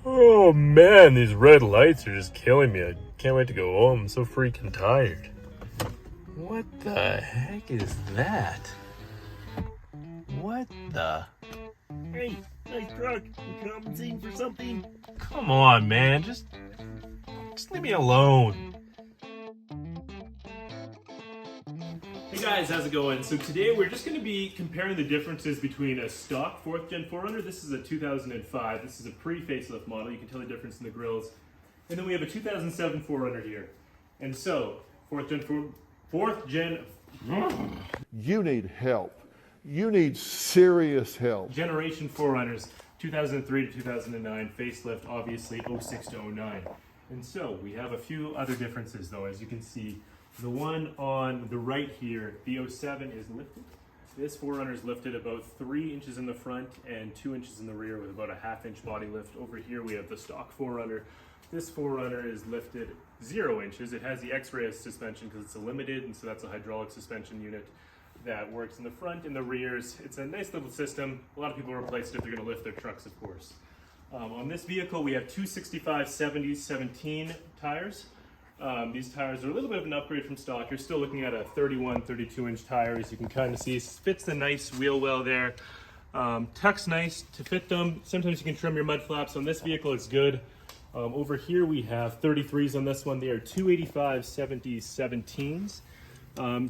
Oh man, these red lights are just killing me. I can't wait to go home. I'm so freaking tired. What the heck is that? What the? Hey, nice truck. You compensating for something? Come on, man. Just leave me alone. Hey guys, how's it going? So today we're just going to be comparing the differences between a stock 4th Gen 4Runner. This is a 2005. This is a pre-facelift model. You can tell the difference in the grills. And then we have a 2007 4Runner here. And so, 4th Gen... You need help. You need serious help. Generation 4Runners, 2003 to 2009, facelift, obviously 06 to 09. And so, we have a few other differences though, as you can see. The one on the right here, the 07 is lifted. This 4Runner is lifted about 3 inches in the front and 2 inches in the rear with about a 1/2 inch body lift. Over here we have the stock 4Runner. This 4Runner is lifted 0 inches. It has the Xreas suspension because it's a limited, and so that's a hydraulic suspension unit that works in the front and the rears. It's a nice little system. A lot of people replace it if they're going to lift their trucks, of course. On this vehicle we have 265/70/17 tires. These tires are a little bit of an upgrade from stock. You're still looking at a 32 inch tire, as you can kind of see. Fits the nice wheel well there. Tucks nice to fit them. Sometimes you can trim your mud flaps. On this vehicle it's good. Over here we have 33s on this one. They are 285/70/17s.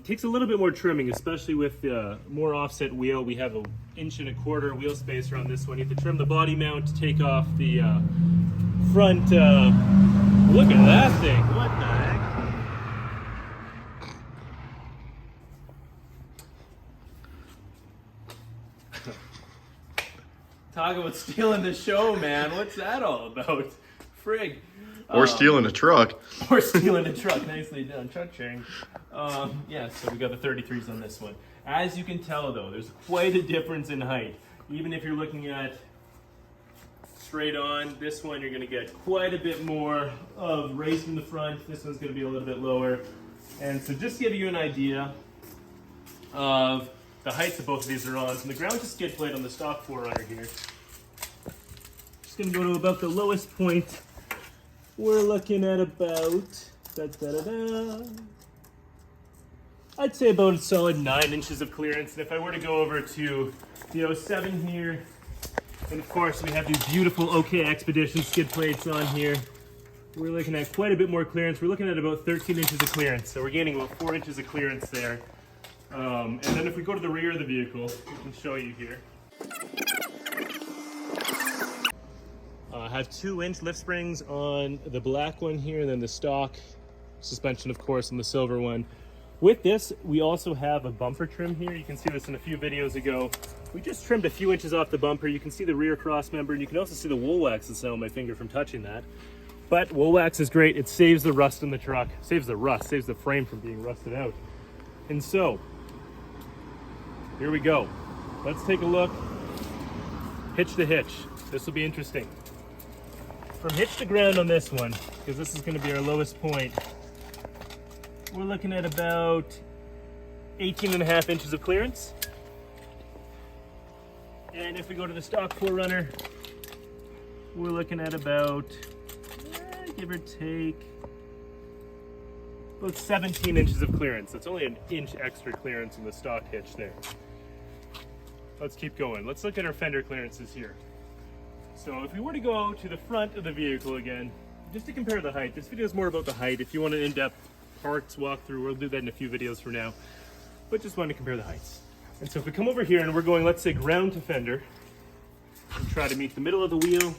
Takes a little bit more trimming, especially with the more offset wheel. We have 1.25 inches wheel spacer on this one. You have to trim the body mount to take off the front. Look at that thing. What the heck? Talk about stealing the show, man. What's that all about? Frig. Or stealing a truck. Or stealing a truck. Nicely done. Truck sharing. Yeah, so we got the 33s on this one. As you can tell, though, there's quite a difference in height. Even if you're looking at straight on, this one you're going to get quite a bit more of raised in the front. This one's going to be a little bit lower. And so just to give you an idea of the heights that both of these are on. So the ground to skid plate on the stock 4Runner here. Just going to go to about the lowest point. We're looking at about, I'd say about a solid 9 inches of clearance. And if I were to go over to the 07 here, and of course we have these beautiful OK Expedition skid plates on here, we're looking at quite a bit more clearance. We're looking at about 13 inches of clearance. So we're gaining about 4 inches of clearance there. And then if we go to the rear of the vehicle, we can show you here. I have 2-inch lift springs on the black one here, and then the stock suspension, of course, on the silver one. With this, we also have a bumper trim here. You can see this in a few videos ago. We just trimmed a few inches off the bumper. You can see the rear cross member, and you can also see the wool wax that's on my finger from touching that. But wool wax is great. It saves the rust in the truck, saves the rust, saves the frame from being rusted out. And so, here we go. Let's take a look. Hitch to hitch. This will be interesting. From hitch to ground on this one, because this is going to be our lowest point, we're looking at about 18.5 inches of clearance. And if we go to the stock 4Runner, we're looking at about, give or take, about 17 inches of clearance. That's only 1 inch extra clearance in the stock hitch there. Let's keep going. Let's look at our fender clearances here. So if we were to go to the front of the vehicle again, just to compare the height, this video is more about the height. If you want an in-depth parts walkthrough, we'll do that in a few videos from now. But just wanted to compare the heights. And so if we come over here and we're going, let's say, ground to fender, and try to meet the middle of the wheel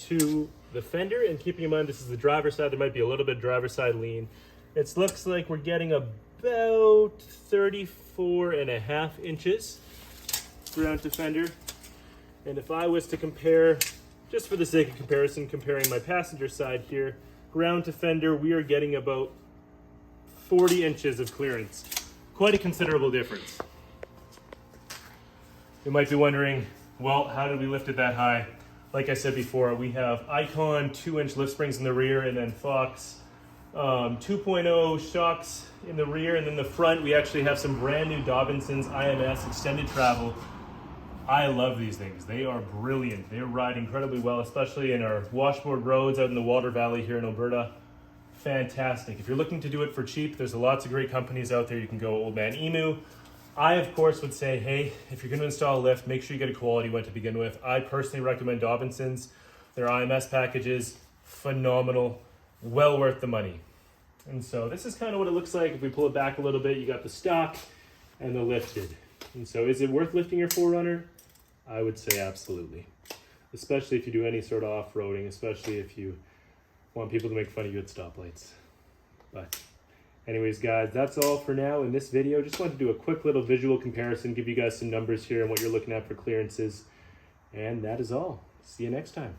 to the fender, and keeping in mind this is the driver's side, there might be a little bit of driver's side lean. It looks like we're getting about 34.5 inches ground to fender. And if I was to compare, just for the sake of comparison, comparing my passenger side here, ground to fender, we are getting about 40 inches of clearance. Quite a considerable difference. You might be wondering, well, how did we lift it that high? Like I said before, we have Icon 2-inch lift springs in the rear, and then Fox 2.0 shocks in the rear, and then the front we actually have some brand new Dobinson IMS extended travel I love these things. They are brilliant. They ride incredibly well, especially in our washboard roads out in the Water Valley here in Alberta. Fantastic. If you're looking to do it for cheap, there's lots of great companies out there. You can go Old Man Emu. I, of course, would say, hey, if you're going to install a lift, make sure you get a quality one to begin with. I personally recommend Dobinson's. Their IMS packages, phenomenal, well worth the money. And so this is kind of what it looks like. If we pull it back a little bit, you got the stock and the lifted. And so is it worth lifting your 4Runner? I would say absolutely. Especially if you do any sort of off-roading, especially if you want people to make fun of you at stoplights. But anyways, guys, that's all for now in this video. Just wanted to do a quick little visual comparison, give you guys some numbers here and what you're looking at for clearances. And that is all. See you next time.